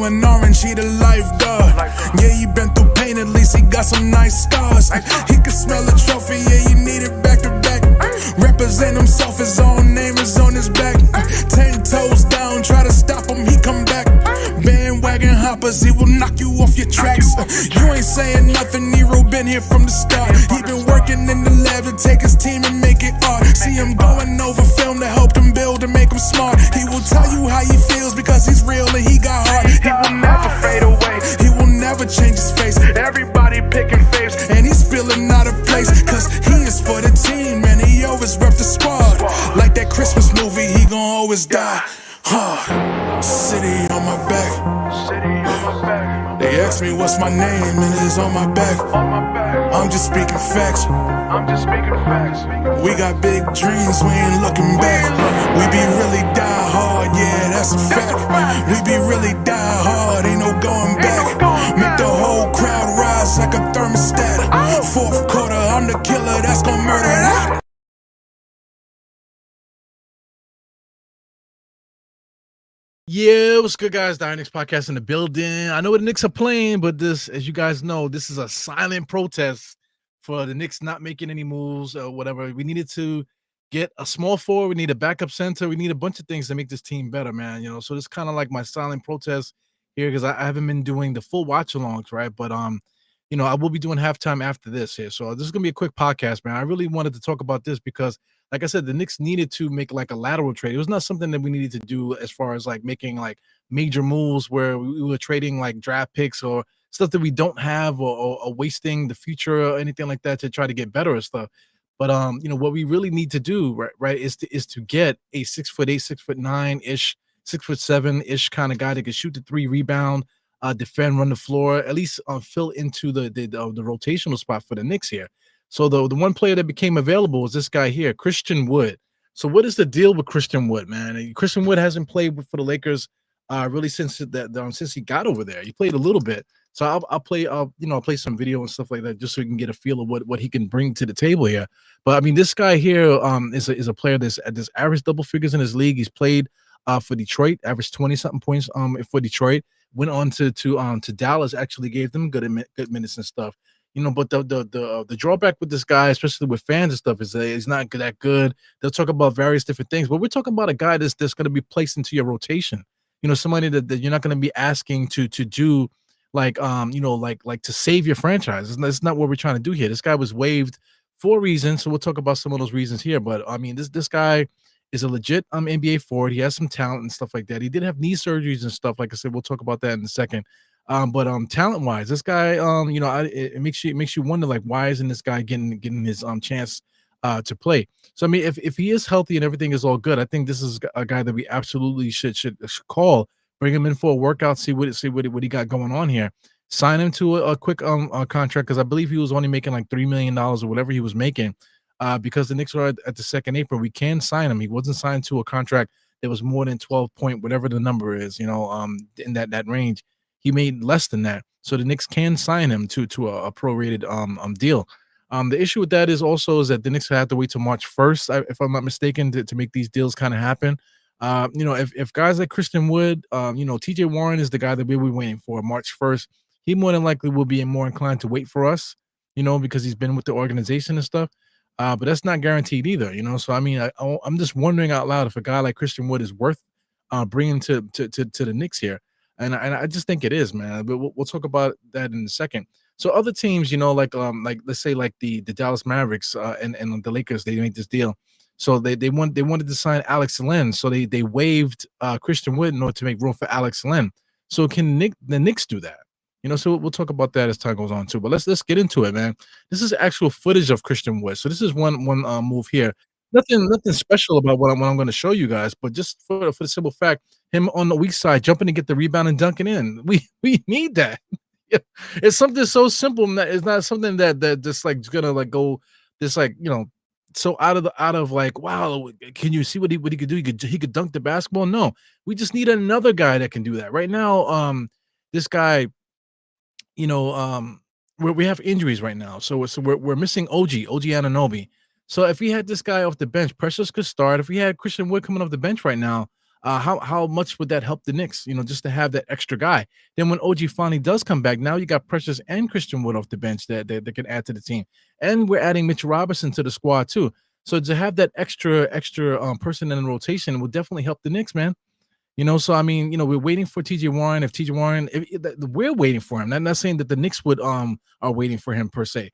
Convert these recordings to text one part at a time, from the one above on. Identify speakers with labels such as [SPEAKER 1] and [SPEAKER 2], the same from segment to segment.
[SPEAKER 1] glowing orange, he the lifeguard. Yeah, he been through pain, at least he got some nice scars. He can smell a trophy, yeah, you need it back to back. Represent himself, his own name is on his back. 10 toes down, try to stop him, he come back. Bandwagon hoppers, he will knock you off your tracks. You ain't saying nothing, Nero been here from the start. He been working in the lab to take his team and make it art. See him going over film to help him build and make him smart. He will tell you how he feels because he's real and he got heart. He will never fade away, he will never change his face. Everybody picking faves, and he's feeling out of place. Cause he is for the team, and he always rep the squad. Like that Christmas movie, he gon' always die. City on my back. They ask me what's my name, and it's on my back. I'm just speaking facts. We got big dreams, we ain't looking back. We be really die hard, yeah, that's a fact. We be really die hard, ain't no going back. Make the whole crowd rise like a thermostat. Fourth quarter, I'm the killer that's gon' murder that.
[SPEAKER 2] Yeah, what's good, guys? The Knicks podcast in the building. I know what the Knicks are playing, but this, as you guys know, this is a silent protest for the Knicks not making any moves or whatever. We needed to get a small forward. We need a backup center. We need a bunch of things to make this team better, man. You know, so it's kind of like my silent protest here because I haven't been doing the full watch-alongs, right? But you know, I will be doing halftime after this here. So this is gonna be a quick podcast, man. I really wanted to talk about this because, like I said, the Knicks needed to make like a lateral trade. It was not something that we needed to do as far as like making like major moves where we were trading like draft picks or stuff that we don't have or wasting the future or anything like that to try to get better and stuff. But you know, what we really need to do, right, is to get a 6'8", 6'9" ish, 6'7" ish kind of guy that can shoot the three, rebound, defend, run the floor, at least fill into the rotational spot for the Knicks here. So the one player that became available was this guy here, Christian Wood. So what is the deal with Christian Wood, man? Christian Wood hasn't played for the Lakers really since he got over there. He played a little bit. So I'll play some video and stuff like that just so we can get a feel of what he can bring to the table here. But I mean, this guy here is a player that's averaged double figures in his league. He's played for Detroit, averaged 20-something points for Detroit. Went on to Dallas, actually gave them good minutes and stuff. You know, but the drawback with this guy, especially with fans and stuff, is that he's not that good. They'll talk about various different things, but we're talking about a guy that's going to be placed into your rotation. You know, somebody that you're not going to be asking to do like you know, like to save your franchise. That's not what we're trying to do here. This guy was waived for reasons, so we'll talk about some of those reasons here. But I mean, this guy is a legit NBA forward. He has some talent and stuff like that. He did have knee surgeries and stuff. Like I said, we'll talk about that in a second. But talent wise, this guy, you know, it makes you wonder, like, why isn't this guy getting his chance to play? So I mean, if he is healthy and everything is all good, I think this is a guy that we absolutely should call, bring him in for a workout, see what he got going on here, sign him to a quick contract, because I believe he was only making like $3 million or whatever he was making. Because the Knicks are at the second April, we can sign him. He wasn't signed to a contract that was more than 12 point, whatever the number is, you know, in that range. He made less than that, so the Knicks can sign him to a prorated deal. The issue with that is that the Knicks have to wait till March 1st, if I'm not mistaken, to make these deals kind of happen. You know, if guys like Christian Wood, you know, TJ Warren is the guy that we'll be waiting for March 1st. He more than likely will be more inclined to wait for us, you know, because he's been with the organization and stuff. But that's not guaranteed either, you know. So I mean, I'm just wondering out loud if a guy like Christian Wood is worth bringing to the Knicks here. And I just think it is, man. But we'll talk about that in a second. So other teams, you know, like let's say like the Dallas Mavericks and the Lakers, they made this deal. So they wanted to sign Alex Len. So they waived Christian Wood in order to make room for Alex Len. So can the Knicks do that? You know, so we'll talk about that as time goes on too. But let's get into it, man. This is actual footage of Christian Wood. So this is one move here. Nothing special about what I'm going to show you guys, but just for the simple fact, him on the weak side jumping to get the rebound and dunking in. We need that. Yeah. It's something so simple that it's not something that just like gonna like go just like, you know, so out of like, wow, can you see what he could do? He could dunk the basketball. No, we just need another guy that can do that right now. This guy, you know, we have injuries right now, so we're missing OG Anunoby. So if we had this guy off the bench, Precious could start. If we had Christian Wood coming off the bench right now, How much would that help the Knicks? Just to have that extra guy. Then when OG finally does come back, now you got Precious and Christian Wood off the bench that can add to the team, and we're adding Mitch Robinson to the squad too. So to have that extra person in the rotation will definitely help the Knicks, man. So I mean, we're waiting for TJ Warren. If TJ Warren, we're waiting for him. I'm not saying that the Knicks would are waiting for him per se,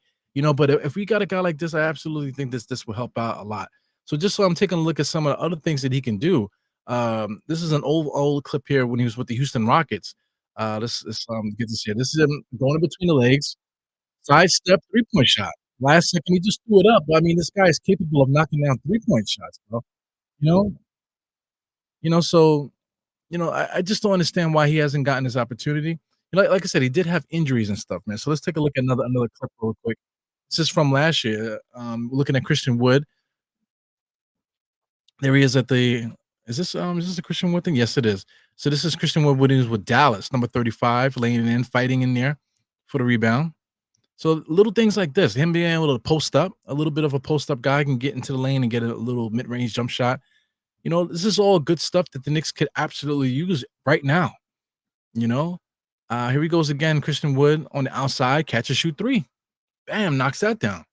[SPEAKER 2] but if we got a guy like this, I absolutely think this will help out a lot. So just so I'm taking a look at some of the other things that he can do. This is an old clip here when he was with the Houston Rockets. Let's get this here. This is him going in between the legs, sidestep 3-point shot. Last second, he just threw it up. I mean, this guy is capable of knocking down 3-point shots, bro. You know, so I just don't understand why he hasn't gotten this opportunity. Like I said, he did have injuries and stuff, man. So let's take a look at another clip real quick. This is from last year. Looking at Christian Wood. There he is at the. Is this a Christian Wood thing? Yes, it is. So this is Christian Wood when he was with Dallas, number 35, laying it in, fighting in there for the rebound. So little things like this, him being able to post up, a little bit of a post up guy can get into the lane and get a little mid range jump shot. This is all good stuff that the Knicks could absolutely use right now. You know, here he goes again. Christian Wood on the outside, catch a shoot three. Bam, knocks that down.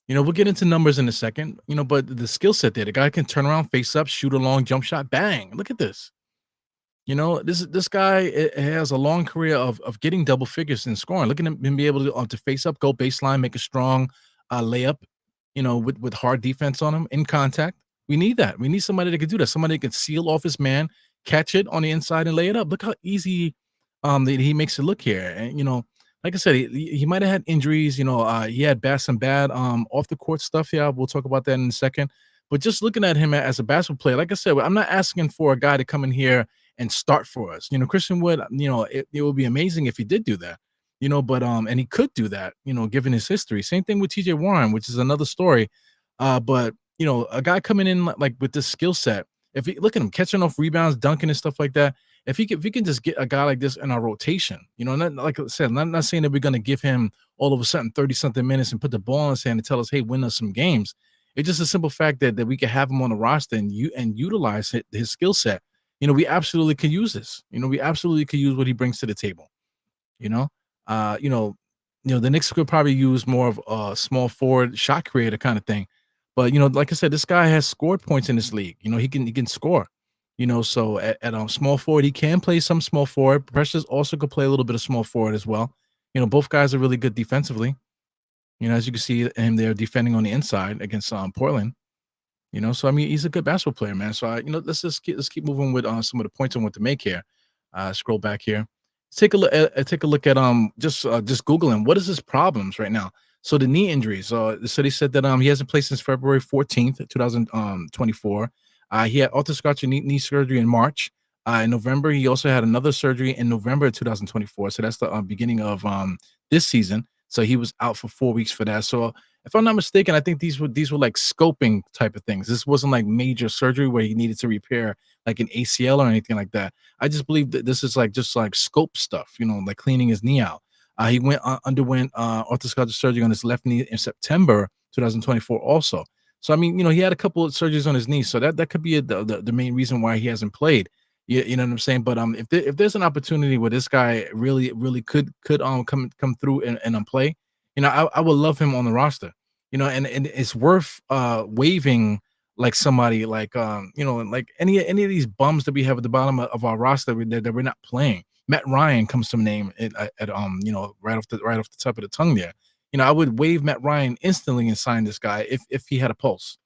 [SPEAKER 2] We'll get into numbers in a second, but the skill set there, the guy can turn around, face up, shoot a long jump shot. Bang. Look at this. This guy has a long career of getting double figures in scoring. Look at him be able to face up, go baseline, make a strong layup, with hard defense on him in contact. We need that. We need somebody that can do that. Somebody that can seal off his man, catch it on the inside and lay it up. Look how easy that he makes it look here. And like I said, he might have had injuries. He had some bad off the court stuff. Yeah, we'll talk about that in a second. But just looking at him as a basketball player, like I said, I'm not asking for a guy to come in here and start for us. Christian Wood, it would be amazing if he did do that. But and he could do that, given his history. Same thing with TJ Warren, which is another story. But a guy coming in like with this skill set, if he look at him catching off rebounds, dunking and stuff like that. If we can just get a guy like this in our rotation, not like I said, I'm not saying that we're gonna give him all of a sudden 30-something minutes and put the ball in his hand and tell us, hey, win us some games. It's just a simple fact that we can have him on the roster and utilize his skill set. We absolutely could use this. We absolutely could use what he brings to the table. You know, uh, you know, the Knicks could probably use more of a small forward shot creator kind of thing. But like I said, this guy has scored points in this league. He can score. So at small forward, he can play some small forward. Precious also could play a little bit of small forward as well. Both guys are really good defensively. As you can see him there defending on the inside against Portland. So I mean, he's a good basketball player, man. So let's keep moving with some of the points I want to make here. Scroll back here. Take a look at just googling what is his problems right now. So the knee injuries. So they said that he hasn't played since February 14th, 2024. He had arthroscopic knee surgery in March. In November, he also had another surgery in November 2024. So that's the beginning of this season. So he was out for 4 weeks for that. So if I'm not mistaken, I think these were like scoping type of things. This wasn't like major surgery where he needed to repair like an ACL or anything like that. I just believe that this is like just like scope stuff, like cleaning his knee out. He underwent arthroscopic surgery on his left knee in September 2024 also. So I mean, he had a couple of surgeries on his knee, so that could be the main reason why he hasn't played. You know what I'm saying? But if there's an opportunity where this guy really could come through and play, I would love him on the roster. And it's worth waiving like somebody like like any of these bums that we have at the bottom of our roster that we're not playing. Matt Ryan comes to name at right off the top of the tongue there. I would waive Matt Ryan instantly and sign this guy if he had a pulse.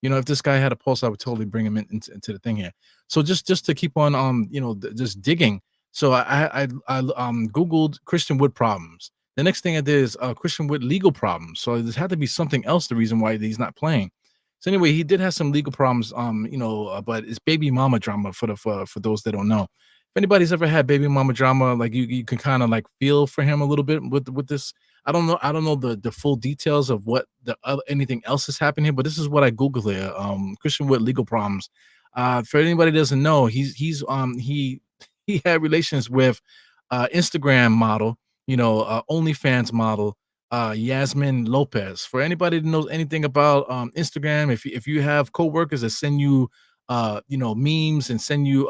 [SPEAKER 2] If this guy had a pulse, I would totally bring him into the thing here. So just to keep on just digging. So I googled Christian Wood problems. The next thing I did is Christian Wood legal problems. So there had to be something else the reason why he's not playing. So anyway, he did have some legal problems. But it's baby mama drama for those that don't know. If anybody's ever had baby mama drama, like you can kind of like feel for him a little bit with this. I don't know the full details of what anything else is happening here, but this is what I googled here. Christian Wood legal problems. For anybody that doesn't know, he had relations with Instagram model, OnlyFans model, Yasmin Lopez. For anybody that knows anything about Instagram, if you have coworkers that send you memes and send you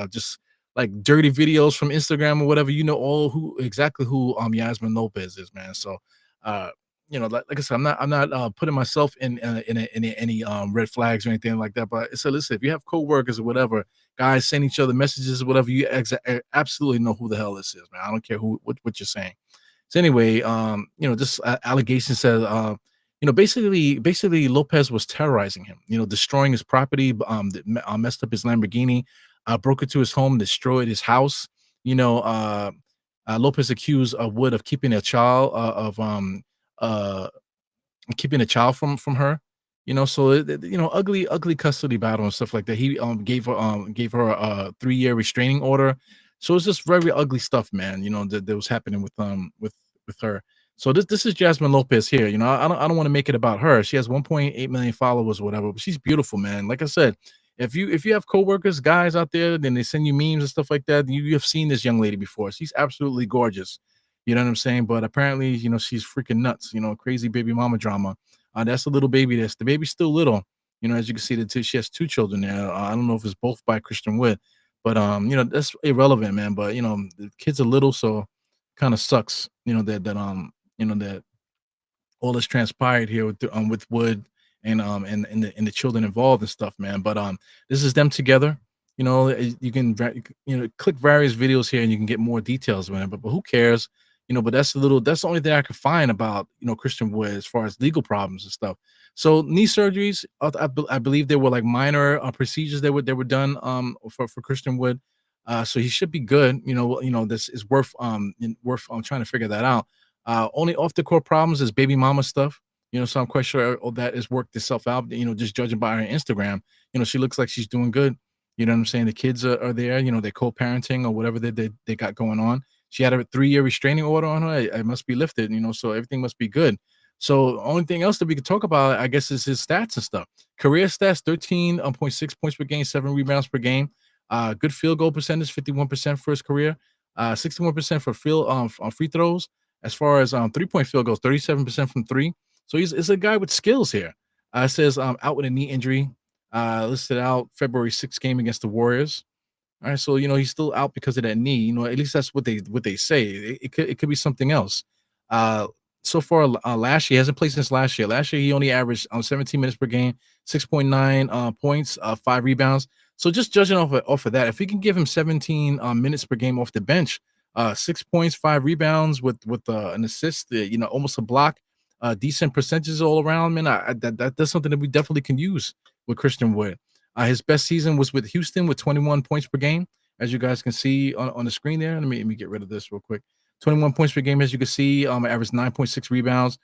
[SPEAKER 2] just like dirty videos from Instagram or whatever. You know all who exactly who Yasmin Lopez is, man. So uh like I said, I'm not putting myself in any red flags or anything like that. But so listen, if you have coworkers or whatever, guys send each other messages or whatever, you absolutely know who the hell this is, man. I don't care what you're saying. So anyway, this allegation says, basically Lopez was terrorizing him, destroying his property, messed up his Lamborghini, broke into his home, destroyed his house. You know, Lopez accused Wood of uh, keeping a child from her. So ugly custody battle and stuff like that. He gave her a 3-year restraining order. So it's just very ugly stuff, man. That was happening with her. So this is Jasmine Lopez here. I don't want to make it about her. She has 1.8 million followers or whatever, but she's beautiful, man. Like I said, if you have coworkers, guys out there, then they send you memes and stuff like that. You have seen this young lady before. She's absolutely gorgeous. You know what I'm saying? But apparently, she's freaking nuts. Crazy baby mama drama. That's a little baby. The baby's still little. As you can see, she has 2 children there. I don't know if it's both by Christian Wood, but that's irrelevant, man. But the kids are little, so kind of sucks. That all that's transpired here with Wood and the children involved and stuff, man. But this is them together. You can click various videos here and you can get more details, man. But who cares? But that's the only thing I could find about Christian Wood as far as legal problems and stuff. So knee surgeries, I believe they were like minor procedures that were done for Christian Wood. So he should be good. This is worth trying to figure that out. Only off the court problems is baby mama stuff. So I'm quite sure all that has worked itself out. Just judging by her Instagram, she looks like she's doing good. You know what I'm saying? The kids are there. They're co-parenting or whatever they got going on. She had a 3-year restraining order on her. It must be lifted. So everything must be good. So only thing else that we could talk about, I guess, is his stats and stuff. Career stats: 13.6 points per game, 7 rebounds per game. Good field goal percentage, 51% for his career. 61% for free throws. As far as 3-point field goals, 37% from three. So he's a guy with skills here. It says out with a knee injury. Listed out February 6th game against the Warriors. All right, so he's still out because of that knee. At least that's what they say. It could be something else. Uh, so far last year, he hasn't played since last year. Last year he only averaged 17 minutes per game, 6.9 points, 5 rebounds. So just judging off of that, if we can give him 17 minutes per game off the bench, 6 points, 5 rebounds with an assist, almost a block, decent percentages all around, man. That's something that we definitely can use with Christian Wood. His best season was with Houston with 21 points per game, as you guys can see on the screen there. Let me get rid of this real quick. 21 points per game, as you can see. Averaged 9.6 rebounds.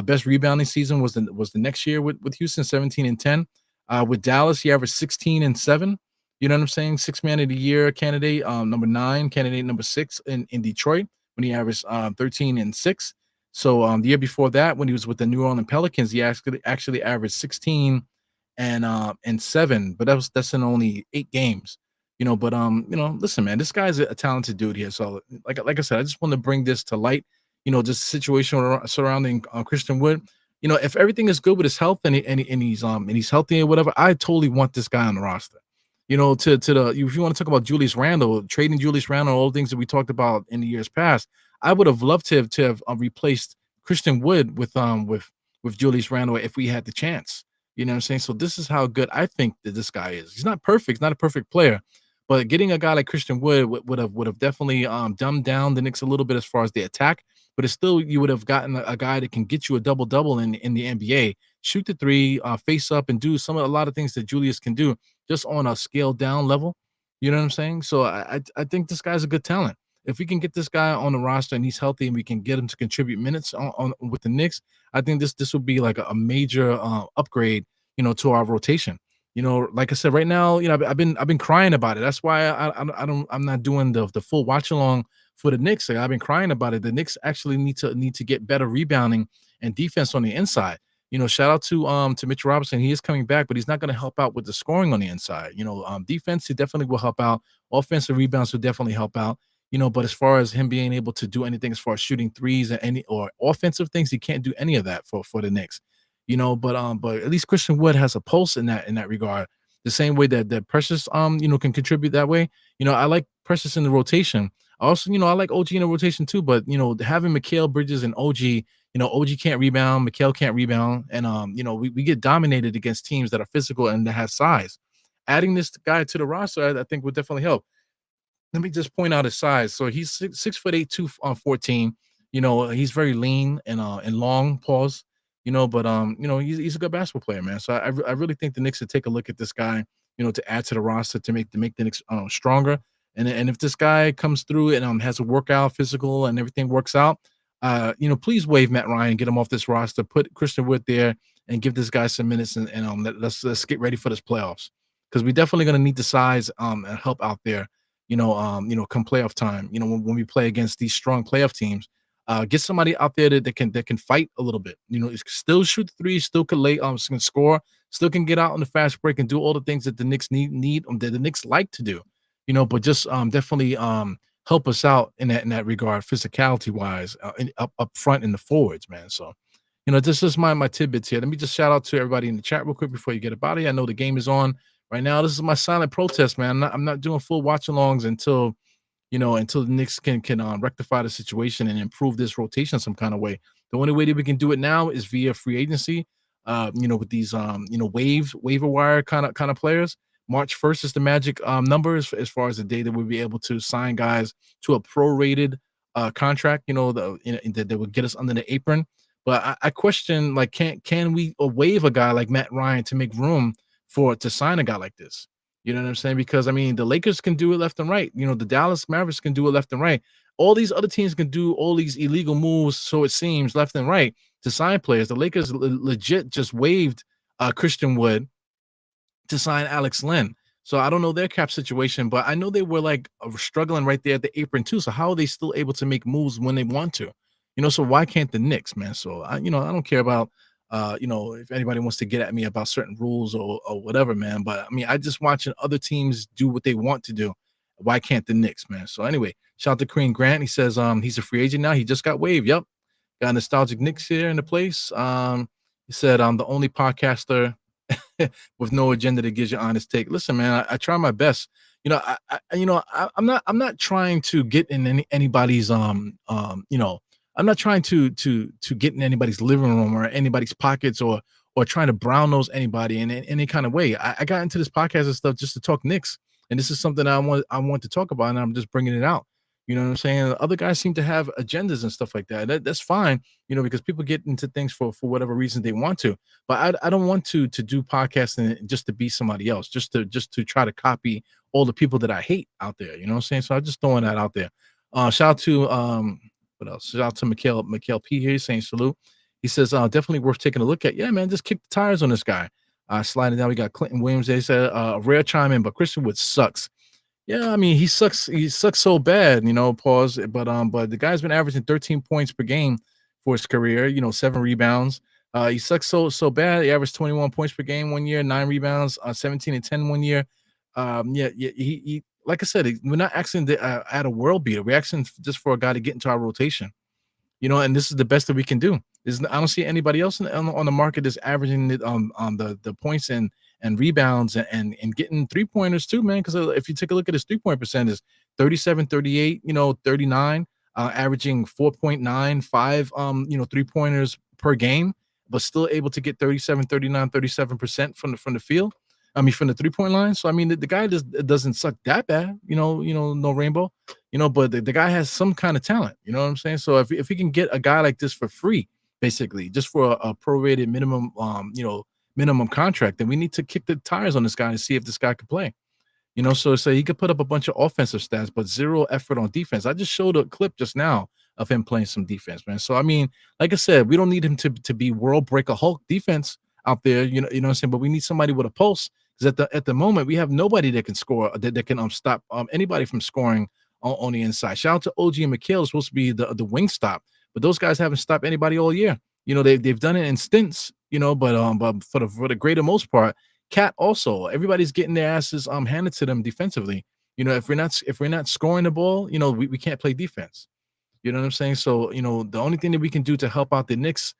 [SPEAKER 2] Best rebounding season was the next year with Houston, 17 and 10. With Dallas, he averaged 16 and 7. You know what I'm saying? 6-man of the year candidate, number 9, candidate number 6 in Detroit when he averaged 13 and 6. So the year before that, when he was with the New Orleans Pelicans, he actually averaged 16 and 7, but that's in only 8 games. Listen, man, this guy's a talented dude here. So like I said, I just want to bring this to light. Just situation surrounding Christian Wood. If everything is good with his health and he's healthy or whatever, I totally want this guy on the roster. If you want to talk about Julius Randle, trading Julius Randle, all the things that we talked about in the years past, I would have loved to have replaced Christian Wood with Julius Randle if we had the chance. You know what I'm saying? So this is how good I think that this guy is. He's not perfect, he's not a perfect player, but getting a guy like Christian Wood would have definitely dumbed down the Knicks a little bit as far as the attack. But it's still, you would have gotten a guy that can get you a double-double in the NBA, shoot the three, face up, and do a lot of things that Julius can do, just on a scaled down level. You know what I'm saying? So I think this guy's a good talent. If we can get this guy on the roster and he's healthy and we can get him to contribute minutes on with the Knicks, I think this will be like a major upgrade, to our rotation. Like I said, right now, I've been crying about it. That's why I'm not doing the full watch along for the Knicks. Like, I've been crying about it. The Knicks actually need to get better rebounding and defense on the inside. Shout out to Mitch Robinson. He is coming back, but he's not going to help out with the scoring on the inside. Defense, he definitely will help out. Offensive rebounds will definitely help out. But as far as him being able to do anything as far as shooting threes or offensive things, he can't do any of that for the Knicks. But at least Christian Wood has a pulse in that regard. the same way that Precious can contribute that way. I like Precious in the rotation. Also, I like OG in the rotation too, but having Mikal Bridges and OG, OG can't rebound, Mikal can't rebound, and we get dominated against teams that are physical and that have size. Adding this guy to the roster, I think would definitely help. Let me just point out his size. So he's 6'8", 214. He's very lean and long. Pause. But he's a good basketball player, man. So I really think the Knicks should take a look at this guy. To add to the roster to make the Knicks stronger. And if this guy comes through and has a workout physical and everything works out, please waive Matt Ryan, get him off this roster, put Christian Wood there, and give this guy some minutes and let's get ready for this playoffs because we're definitely going to need the size and help out there come playoff time, when we play against these strong playoff teams, get somebody out there that can fight a little bit. Still shoot the three, still can can score, still can get out on the fast break and do all the things that the Knicks need that the Knicks like to do. But just definitely help us out in that regard, physicality wise, up front in the forwards, man. So. This is my tidbits here. Let me just shout out to everybody in the chat real quick before you get about it. I know the game is on right now. This is my silent protest, man. I'm not doing full watch-alongs until the Knicks can rectify the situation and improve this rotation some kind of way. The only way that we can do it now is via free agency. With these waiver wire kind of players. March 1st is the magic number as far as the day that we'll be able to sign guys to a prorated contract. That would get us under the apron. But I question, like, can we waive a guy like Matt Ryan to make room to sign a guy like this? You know what I'm saying? Because I mean, the Lakers can do it left and right. The Dallas Mavericks can do it left and right. All these other teams can do all these illegal moves, so it seems, left and right to sign players. The Lakers legit just waived Christian Wood to sign Alex Len. So I don't know their cap situation, but I know they were struggling right there at the apron too. So how are they still able to make moves when they want to? So why can't the Knicks, man? So I don't care about if anybody wants to get at me about certain rules or whatever, man. But I mean, I just watching other teams do what they want to do. Why can't the Knicks, man? So anyway, shout out to Crean Grant. He says he's a free agent now. He just got waived. Yep. Got nostalgic Knicks here in the place. He said I'm the only podcaster with no agenda that gives you honest take. Listen, man, I try my best. I'm not trying to get in anybody's I'm not trying to get in anybody's living room or anybody's pockets or trying to brown nose anybody in any kind of way. I got into this podcast and stuff just to talk Knicks, and this is something I want to talk about, and I'm just bringing it out. You know what I'm saying? Other guys seem to have agendas and stuff like that. That's fine, because people get into things for whatever reason they want to. But I don't want to do podcasting just to be somebody else, just to try to copy all the people that I hate out there. You know what I'm saying? So I'm just throwing that out there. Shout out to what else? Shout out to Mikhail P here saying salute. He says definitely worth taking a look at. Yeah, man, just kick the tires on this guy. Sliding down, we got Clinton Williams. They said rare chime in, but Christian Wood sucks. Yeah, I mean, he sucks so bad, pause. But the guy's been averaging 13 points per game for his career, 7 rebounds. He sucks so bad. He averaged 21 points per game 1 year, 9 rebounds, 17 and 10 1 year. He like I said, we're not asking to add a world beater. We're asking just for a guy to get into our rotation, and this is the best that we can do. I don't see anybody else on the market that's averaging it on the points and rebounds and getting 3-pointers too, man. Because if you take a look at his 3-point percentage, 37, 38, 39, averaging 4.95, 3-pointers per game, but still able to get 37, 39, 37% from the field. I mean, from the 3-point line. So I mean, the guy just doesn't suck that bad, no rainbow, but the guy has some kind of talent. You know what I'm saying? So if we can get a guy like this for free, basically, just for a prorated minimum contract, then we need to kick the tires on this guy and see if this guy can play. So he could put up a bunch of offensive stats, but zero effort on defense. I just showed a clip just now of him playing some defense, man. So I mean, like I said, we don't need him to be world breaker Hulk defense out there, you know what I'm saying? But we need somebody with a pulse, because at the moment we have nobody that can score, that can stop anybody from scoring on the inside. Shout out to OG and Mikhail, supposed to be the wing stop, but those guys haven't stopped anybody all year. They've done it in stints, but for the greater most part, Cat also, everybody's getting their asses handed to them defensively. If we're not scoring the ball, we can't play defense. You know what I'm saying? So, the only thing that we can do to help out the Knicks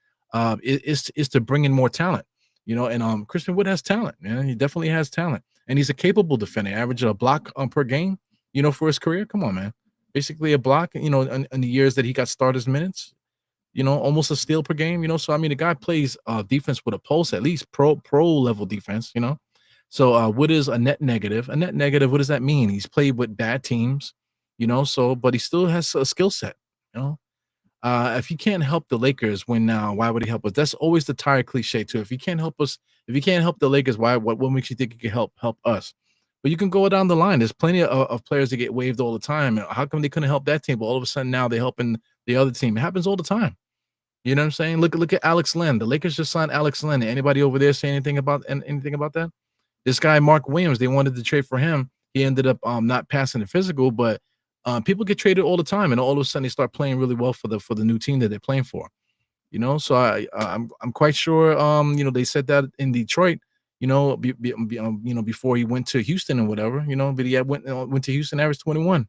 [SPEAKER 2] is to bring in more talent. And Christian Wood has talent, man. He definitely has talent, and he's a capable defender. Average a block per game, for his career. Come on, man. Basically a block, in the years that he got starters minutes, almost a steal per game, So I mean, the guy plays defense with a pulse, at least pro level defense. So Wood is a net negative. A net negative, what does that mean? He's played with bad teams, but he still has a skill set, you know. If he can't help the Lakers win now, why would he help us? That's always the tired cliche too. If he can't help us, if he can't help the Lakers, what makes you think he can help us? But you can go down the line. There's plenty of players that get waived all the time. How come they couldn't help that team, but all of a sudden now they're helping the other team? It happens all the time. You know what I'm saying? Look at Alex Len. The Lakers just signed Alex Len. Anybody over there say anything about that? This guy Mark Williams, they wanted to trade for him. He ended up not passing the physical, but people get traded all the time, and all of a sudden they start playing really well for the new team that they're playing for. So I'm quite sure. They said that in Detroit. Before he went to Houston and whatever. But he went to Houston, averaged 21.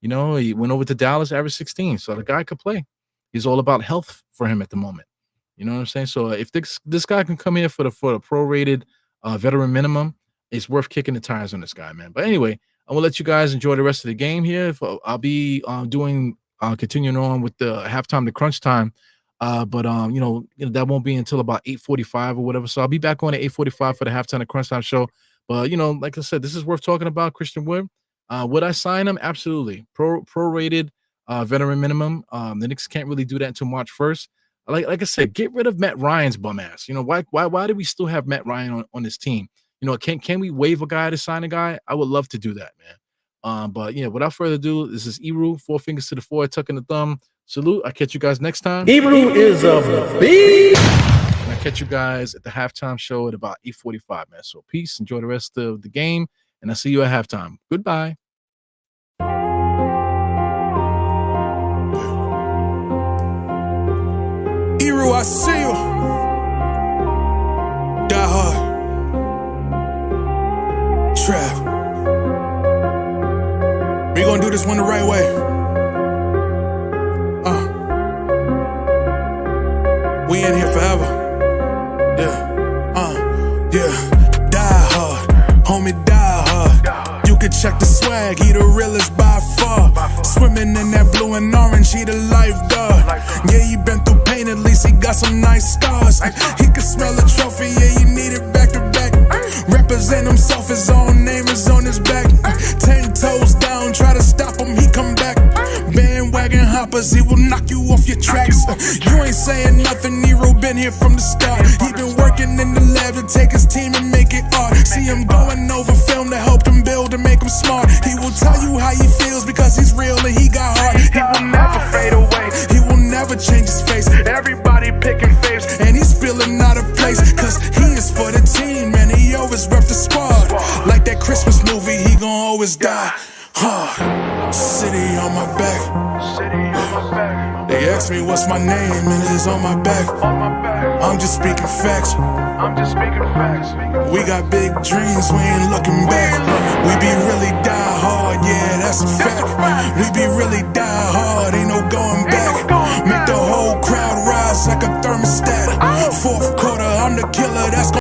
[SPEAKER 2] He went over to Dallas, averaged 16. So the guy could play. He's all about health for him at the moment. You know what I'm saying? So if this guy can come here for the prorated veteran minimum, it's worth kicking the tires on this guy, man. But anyway, I'm gonna let you guys enjoy the rest of the game here. I'll be continuing on with the halftime, the crunch time. But that won't be until about 8:45 or whatever. So I'll be back on at 8:45 for the halftime, the crunch time show. But like I said, this is worth talking about. Christian Wood. Would I sign him? Absolutely. Prorated veteran minimum. The Knicks can't really do that until March 1st. Like I said, get rid of Matt Ryan's bum ass. Why do we still have Matt Ryan on this team? Can we waive a guy to sign a guy? I would love to do that, man. But without further ado, this is Eru, 4 fingers to the forehead, tucking the thumb. Salute. I'll catch you guys next time.
[SPEAKER 3] Eru is a beast.
[SPEAKER 2] And I'll catch you guys at the halftime show at about 8:45, man. So peace. Enjoy the rest of the game, and I'll see you at halftime. Goodbye.
[SPEAKER 1] Eru, I see you. Die hard. Trap. We gonna do this one the right way. We in here forever. Yeah. Die hard. Homie, die hard. You can check the swag, he the realest by far. Swimming in that blue and orange, he the lifeguard. Yeah, he been through pain, at least he got some nice scars. He can smell a trophy, yeah, you need it back to back. Represent himself, his own name is on his back. 10 toes down, try to stop him, he come back. Bandwagon hoppers, he will knock you off your tracks. You ain't saying nothing, Nero been here from the start. He been working in the lab to take his team and make it art. See him going over film to help him build and make him smart. He will tell you how he feels because he's real and he got heart. He will never fade away, he will never change his face. Everybody picking faves and he's feeling out of place. Cause he is for the team, man, he always rep the squad. Like that Christmas movie, he gon' always die hard. City on my back. They ask me what's my name and it's on my back. I'm just speaking facts. We got big dreams, we ain't looking back. We be really die hard, yeah, that's a fact. We be really die hard, ain't no going back. Make the whole crowd rise like a thermostat. Fourth quarter, I'm the killer, that's